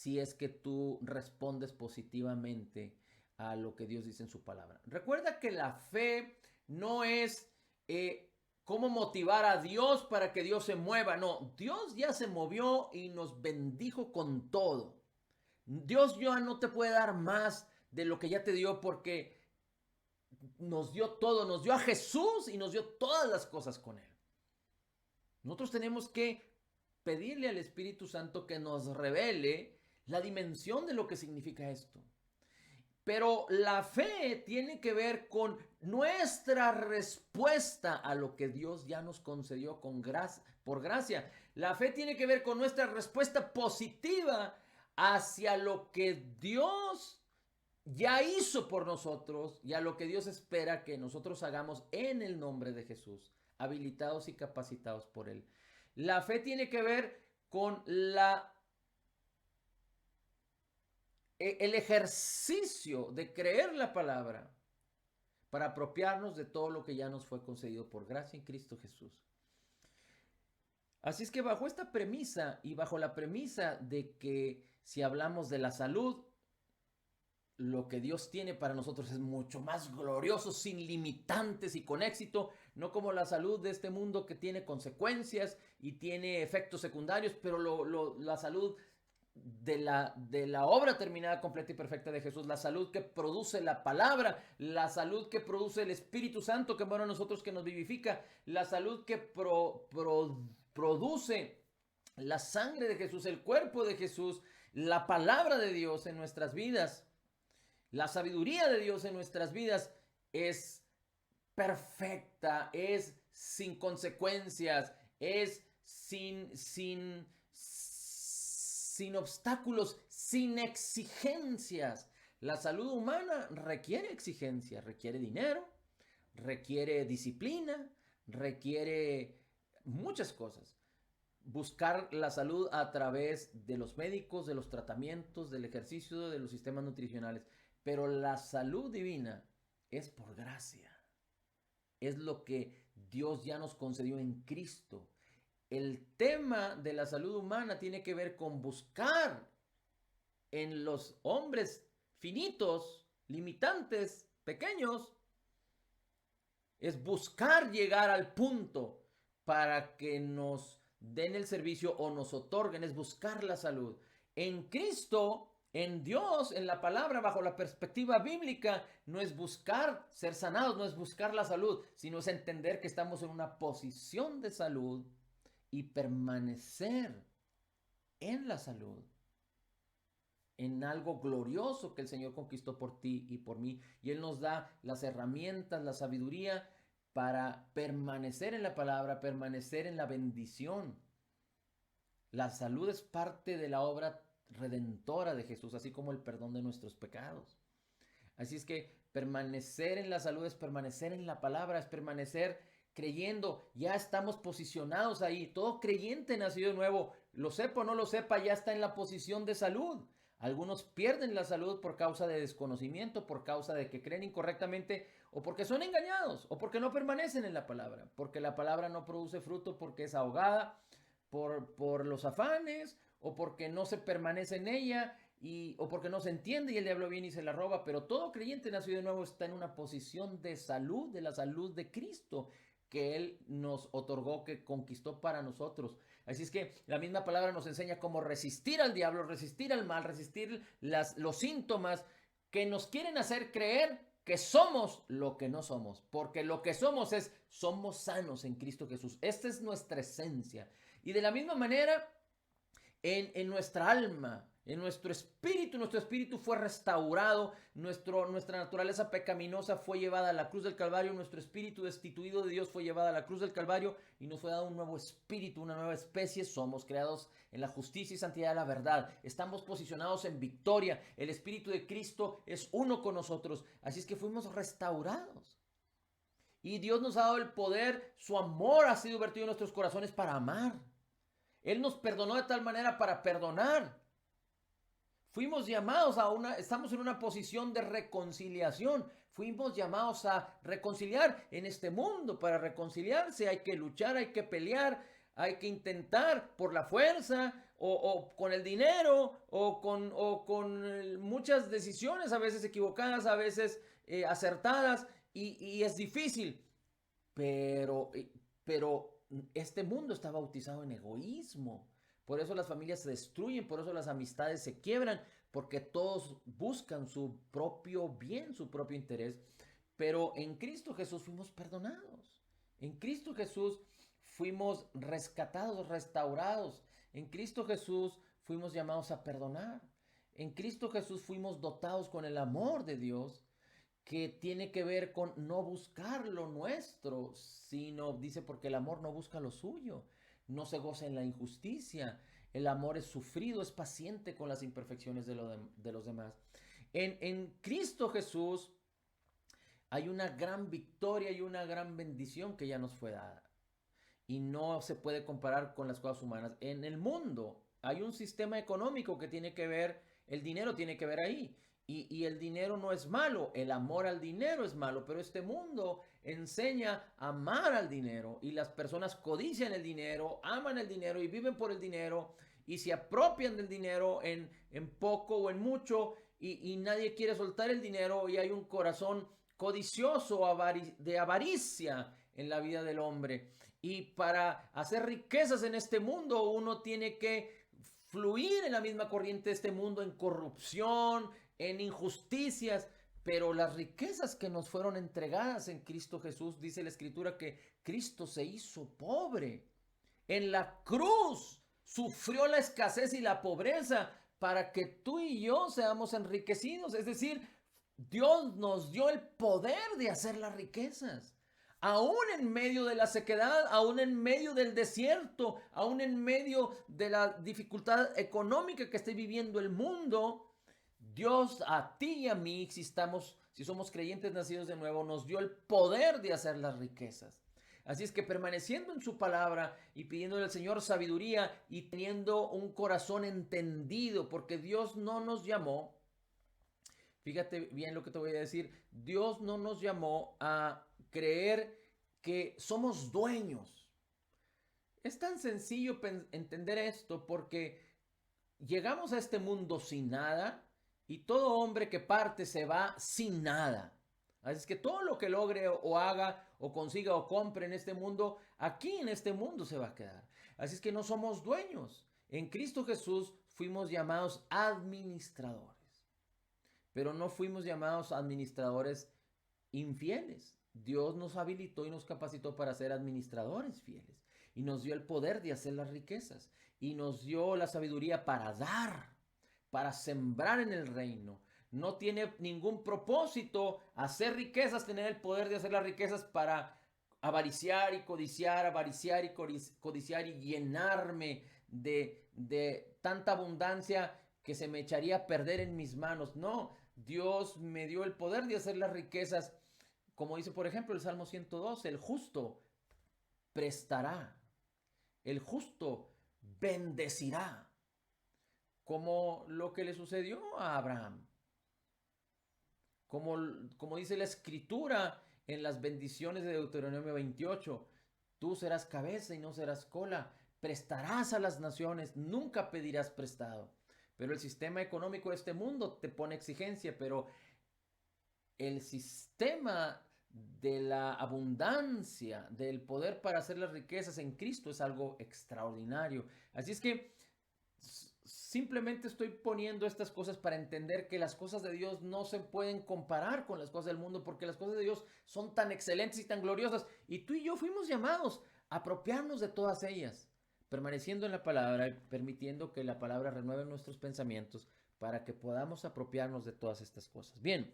si es que tú respondes positivamente a lo que Dios dice en su palabra. Recuerda que la fe no es cómo motivar a Dios para que Dios se mueva. No, Dios ya se movió y nos bendijo con todo. Dios ya no te puede dar más de lo que ya te dio porque nos dio todo, nos dio a Jesús y nos dio todas las cosas con Él. Nosotros tenemos que pedirle al Espíritu Santo que nos revele la dimensión de lo que significa esto. Pero la fe tiene que ver con nuestra respuesta a lo que Dios ya nos concedió por gracia. La fe tiene que ver con nuestra respuesta positiva hacia lo que Dios ya hizo por nosotros y a lo que Dios espera que nosotros hagamos en el nombre de Jesús, habilitados y capacitados por Él. La fe tiene que ver con el ejercicio de creer la palabra para apropiarnos de todo lo que ya nos fue concedido por gracia en Cristo Jesús. Así es que bajo esta premisa y bajo la premisa de que si hablamos de la salud, lo que Dios tiene para nosotros es mucho más glorioso, sin limitantes y con éxito, no como la salud de este mundo que tiene consecuencias y tiene efectos secundarios, pero la salud de la obra terminada, completa y perfecta de Jesús, la salud que produce la palabra, la salud que produce el Espíritu Santo que mora en nosotros, que nos vivifica, la salud que produce la sangre de Jesús, el cuerpo de Jesús, la palabra de Dios en nuestras vidas. La sabiduría de Dios en nuestras vidas es perfecta, es sin consecuencias, es sin obstáculos, sin exigencias. La salud humana requiere exigencias, requiere dinero, requiere disciplina, requiere muchas cosas. Buscar la salud a través de los médicos, de los tratamientos, del ejercicio, de los sistemas nutricionales. Pero la salud divina es por gracia. Es lo que Dios ya nos concedió en Cristo. El tema de la salud humana tiene que ver con buscar en los hombres finitos, limitantes, pequeños. Es buscar llegar al punto para que nos den el servicio o nos otorguen, es buscar la salud. En Cristo, en Dios, en la palabra, bajo la perspectiva bíblica, no es buscar ser sanados, no es buscar la salud, sino es entender que estamos en una posición de salud y permanecer en la salud, en algo glorioso que el Señor conquistó por ti y por mí. Y Él nos da las herramientas, la sabiduría para permanecer en la palabra, permanecer en la bendición. La salud es parte de la obra redentora de Jesús, así como el perdón de nuestros pecados. Así es que permanecer en la salud es permanecer en la palabra, es permanecer creyendo. Ya estamos posicionados ahí. Todo creyente nacido de nuevo, lo sepa o no lo sepa, ya está en la posición de salud. Algunos pierden la salud por causa de desconocimiento, por causa de que creen incorrectamente o porque son engañados o porque no permanecen en la palabra, porque la palabra no produce fruto porque es ahogada por los afanes o porque no se permanece en ella o porque no se entiende y el diablo viene y se la roba. Pero todo creyente nacido de nuevo está en una posición de salud, de la salud de Cristo que Él nos otorgó, que conquistó para nosotros. Así es que la misma palabra nos enseña cómo resistir al diablo, resistir al mal, resistir los síntomas que nos quieren hacer creer que somos lo que no somos. Porque lo que somos sanos en Cristo Jesús. Esta es nuestra esencia. Y de la misma manera, en nuestra alma, en nuestro espíritu fue restaurado, nuestra naturaleza pecaminosa fue llevada a la cruz del Calvario, nuestro espíritu destituido de Dios fue llevado a la cruz del Calvario y nos fue dado un nuevo espíritu, una nueva especie. Somos creados en la justicia y santidad de la verdad, estamos posicionados en victoria, el Espíritu de Cristo es uno con nosotros, así es que fuimos restaurados. Y Dios nos ha dado el poder, su amor ha sido vertido en nuestros corazones para amar. Él nos perdonó de tal manera para perdonar. Fuimos llamados estamos en una posición de reconciliación. Fuimos llamados a reconciliar en este mundo. Para reconciliarse hay que luchar, hay que pelear, hay que intentar por la fuerza o con el dinero o con muchas decisiones, a veces equivocadas, a veces acertadas, y es difícil. Pero, pero este mundo está bautizado en egoísmo. Por eso las familias se destruyen, por eso las amistades se quiebran, porque todos buscan su propio bien, su propio interés. Pero en Cristo Jesús fuimos perdonados. En Cristo Jesús fuimos rescatados, restaurados. En Cristo Jesús fuimos llamados a perdonar. En Cristo Jesús fuimos dotados con el amor de Dios, que tiene que ver con no buscar lo nuestro, sino, dice, porque el amor no busca lo suyo, no se goza en la injusticia, el amor es sufrido, es paciente con las imperfecciones de los demás. En Cristo Jesús hay una gran victoria y una gran bendición que ya nos fue dada. Y no se puede comparar con las cosas humanas. En el mundo hay un sistema económico que tiene que ver, el dinero tiene que ver ahí. Y el dinero no es malo, el amor al dinero es malo, pero este mundo enseña a amar al dinero, y las personas codician el dinero, aman el dinero y viven por el dinero y se apropian del dinero en poco o en mucho, y nadie quiere soltar el dinero, y hay un corazón codicioso de avaricia en la vida del hombre. Y para hacer riquezas en este mundo uno tiene que fluir en la misma corriente de este mundo, en corrupción, en injusticias. Pero las riquezas que nos fueron entregadas en Cristo Jesús, dice la Escritura que Cristo se hizo pobre. En la cruz sufrió la escasez y la pobreza para que tú y yo seamos enriquecidos. Es decir, Dios nos dio el poder de hacer las riquezas. Aún en medio de la sequedad, aún en medio del desierto, aún en medio de la dificultad económica que esté viviendo el mundo, Dios a ti y a mí, si somos creyentes nacidos de nuevo, nos dio el poder de hacer las riquezas. Así es que permaneciendo en su palabra y pidiéndole al Señor sabiduría y teniendo un corazón entendido, porque Dios no nos llamó, fíjate bien lo que te voy a decir, Dios no nos llamó a creer que somos dueños. Es tan sencillo entender esto, porque llegamos a este mundo sin nada, y todo hombre que parte se va sin nada. Así es que todo lo que logre o haga o consiga o compre en este mundo, aquí en este mundo se va a quedar. Así es que no somos dueños. En Cristo Jesús fuimos llamados administradores, pero no fuimos llamados administradores infieles. Dios nos habilitó y nos capacitó para ser administradores fieles, y nos dio el poder de hacer las riquezas, y nos dio la sabiduría para dar, para sembrar en el reino. No tiene ningún propósito hacer riquezas, tener el poder de hacer las riquezas para avariciar y codiciar y llenarme de tanta abundancia que se me echaría a perder en mis manos. No, Dios me dio el poder de hacer las riquezas, como dice por ejemplo el Salmo 112, el justo prestará, el justo bendecirá, como lo que le sucedió a Abraham. Como dice la Escritura en las bendiciones de Deuteronomio 28, tú serás cabeza y no serás cola, prestarás a las naciones, nunca pedirás prestado. Pero el sistema económico de este mundo te pone exigencia, pero el sistema de la abundancia, del poder para hacer las riquezas en Cristo, es algo extraordinario. Así es que simplemente estoy poniendo estas cosas para entender que las cosas de Dios no se pueden comparar con las cosas del mundo, porque las cosas de Dios son tan excelentes y tan gloriosas, y tú y yo fuimos llamados a apropiarnos de todas ellas, permaneciendo en la palabra y permitiendo que la palabra renueve nuestros pensamientos para que podamos apropiarnos de todas estas cosas. Bien,